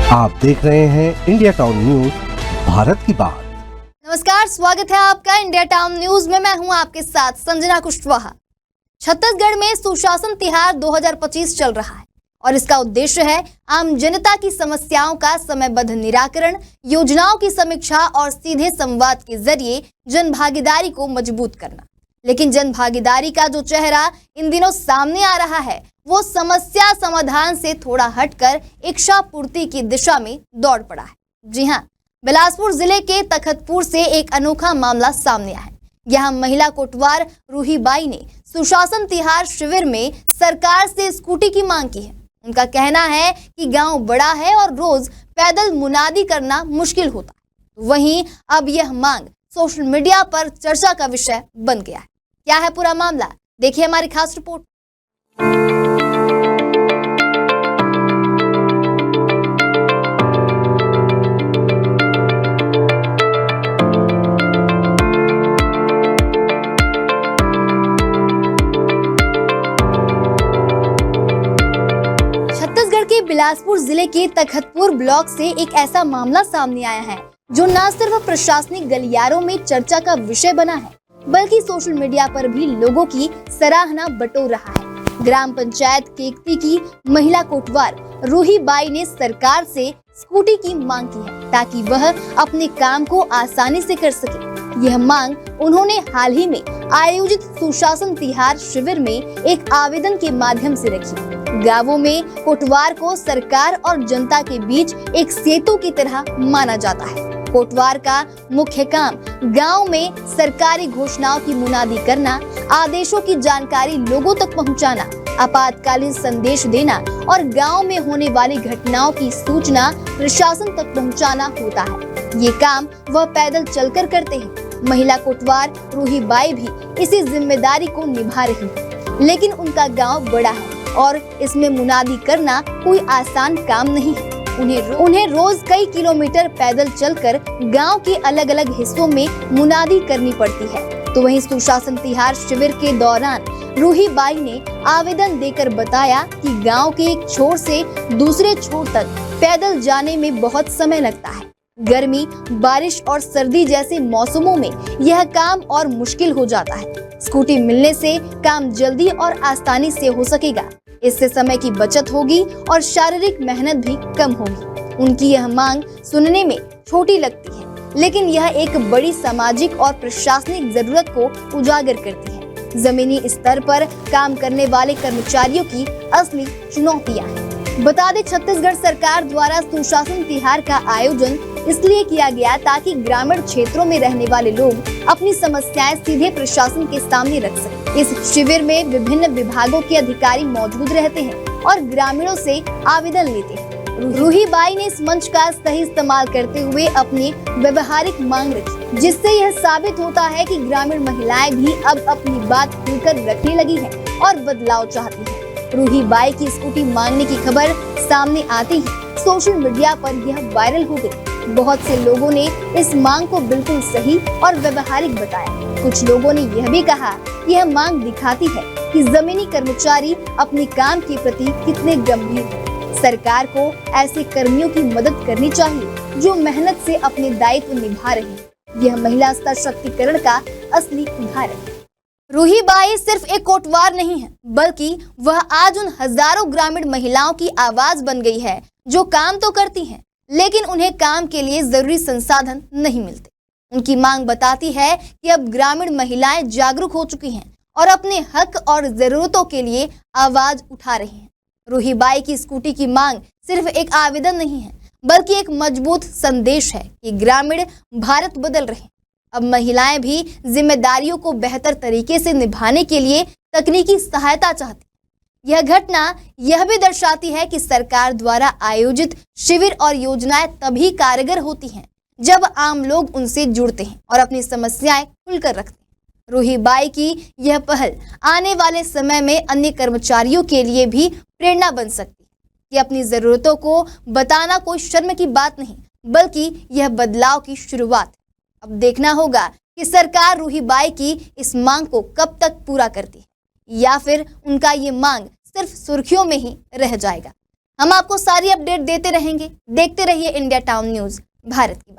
आप देख रहे हैं इंडिया टाउन न्यूज, भारत की बात। नमस्कार, स्वागत है आपका इंडिया टाउन न्यूज में। मैं हूं आपके साथ संजना कुशवाहा। छत्तीसगढ़ में सुशासन तिहार 2025 चल रहा है और इसका उद्देश्य है आम जनता की समस्याओं का समयबद्ध निराकरण, योजनाओं की समीक्षा और सीधे संवाद के जरिए जन भागीदारी को मजबूत करना। लेकिन जन भागीदारी का जो चेहरा इन दिनों सामने आ रहा है वो समस्या समाधान से थोड़ा हटकर इच्छा पूर्ति की दिशा में दौड़ पड़ा है। जी हां, बिलासपुर जिले के तखतपुर से एक अनोखा मामला सामने आया है। यहाँ महिला कोटवार रूही बाई ने सुशासन तिहार शिविर में सरकार से स्कूटी की मांग की है। उनका कहना है कि गांव बड़ा है और रोज पैदल मुनादी करना मुश्किल होता है। वहीं अब यह मांग सोशल मीडिया पर चर्चा का विषय बन गया है। क्या है पूरा मामला, देखिए हमारी खास रिपोर्ट। छत्तीसगढ़ के बिलासपुर जिले के तखतपुर ब्लॉक से एक ऐसा मामला सामने आया है जो न सिर्फ प्रशासनिक गलियारों में चर्चा का विषय बना है बल्कि सोशल मीडिया पर भी लोगों की सराहना बटोर रहा है। ग्राम पंचायत केकती की महिला कोटवार रूही बाई ने सरकार से स्कूटी की मांग की है ताकि वह अपने काम को आसानी से कर सके। यह मांग उन्होंने हाल ही में आयोजित सुशासन तिहार शिविर में एक आवेदन के माध्यम से रखी। गांवों में कोटवार को सरकार और जनता के बीच एक सेतु की तरह माना जाता है। कोटवार का मुख्य काम गांव में सरकारी घोषणाओं की मुनादी करना, आदेशों की जानकारी लोगों तक पहुंचाना, आपातकालीन संदेश देना और गांव में होने वाली घटनाओं की सूचना प्रशासन तक पहुंचाना होता है। ये काम वह पैदल चलकर करते हैं। महिला कोटवार रूही बाई भी इसी जिम्मेदारी को निभा रही है, लेकिन उनका गांव बड़ा है और इसमें मुनादी करना कोई आसान काम नहीं है। उन्हें रोज कई किलोमीटर पैदल चलकर गांव के अलग अलग हिस्सों में मुनादी करनी पड़ती है। तो वहीं सुशासन तिहार शिविर के दौरान रूही बाई ने आवेदन देकर बताया कि गांव के एक छोर से दूसरे छोर तक पैदल जाने में बहुत समय लगता है। गर्मी, बारिश और सर्दी जैसे मौसमों में यह काम और मुश्किल हो जाता है। स्कूटी मिलने से काम जल्दी और आसानी से हो सकेगा। इससे समय की बचत होगी और शारीरिक मेहनत भी कम होगी। उनकी यह मांग सुनने में छोटी लगती है, लेकिन यह एक बड़ी सामाजिक और प्रशासनिक जरूरत को उजागर करती है। जमीनी स्तर पर काम करने वाले कर्मचारियों की असली चुनौतियां हैं। बता दें, छत्तीसगढ़ सरकार द्वारा सुशासन तिहार का आयोजन इसलिए किया गया ताकि ग्रामीण क्षेत्रों में रहने वाले लोग अपनी समस्याएं सीधे प्रशासन के सामने रख सकें। इस शिविर में विभिन्न विभागों के अधिकारी मौजूद रहते हैं और ग्रामीणों से आवेदन लेते हैं। रूही बाई ने इस मंच का सही इस्तेमाल करते हुए अपनी व्यवहारिक मांग रखी, जिससे यह साबित होता है कि ग्रामीण महिलाएं भी अब अपनी बात खुलकर रखने लगी हैं और बदलाव चाहती हैं। रूही बाई की स्कूटी मांगने की खबर सामने आते ही सोशल मीडिया पर यह वायरल हो गई। बहुत से लोगों ने इस मांग को बिल्कुल सही और व्यवहारिक बताया। कुछ लोगों ने यह भी कहा कि यह मांग दिखाती है कि जमीनी कर्मचारी अपने काम के प्रति कितने गंभीर हैं। सरकार को ऐसे कर्मियों की मदद करनी चाहिए जो मेहनत से अपने दायित्व निभा रहे हैं। यह महिला सशक्तिकरण का असली उदाहरण है। रूही बाई सिर्फ एक कोटवार नहीं है, बल्कि वह आज उन हजारों ग्रामीण महिलाओं की आवाज बन गई है जो काम तो करती हैं, लेकिन उन्हें काम के लिए जरूरी संसाधन नहीं मिलते। उनकी मांग बताती है कि अब ग्रामीण महिलाएं जागरूक हो चुकी हैं और अपने हक और जरूरतों के लिए आवाज उठा रही हैं। रूही बाई की स्कूटी की मांग सिर्फ एक आवेदन नहीं है, बल्कि एक मजबूत संदेश है कि ग्रामीण भारत बदल रहे हैं। अब महिलाएं भी जिम्मेदारियों को बेहतर तरीके से निभाने के लिए तकनीकी सहायता चाहती। यह घटना यह भी दर्शाती है कि सरकार द्वारा आयोजित शिविर और योजनाएं तभी कारगर होती हैं जब आम लोग उनसे जुड़ते हैं और अपनी समस्याएं खुलकर रखते हैं। रूही बाई की यह पहल आने वाले समय में अन्य कर्मचारियों के लिए भी प्रेरणा बन सकती है कि अपनी जरूरतों को बताना कोई शर्म की बात नहीं, बल्कि यह बदलाव की शुरुआत है। अब देखना होगा कि सरकार रूही बाई की इस मांग को कब तक पूरा करती है या फिर उनका ये मांग सिर्फ सुर्खियों में ही रह जाएगा। हम आपको सारी अपडेट देते रहेंगे। देखते रहिए इंडिया टाउन न्यूज, भारत की बात।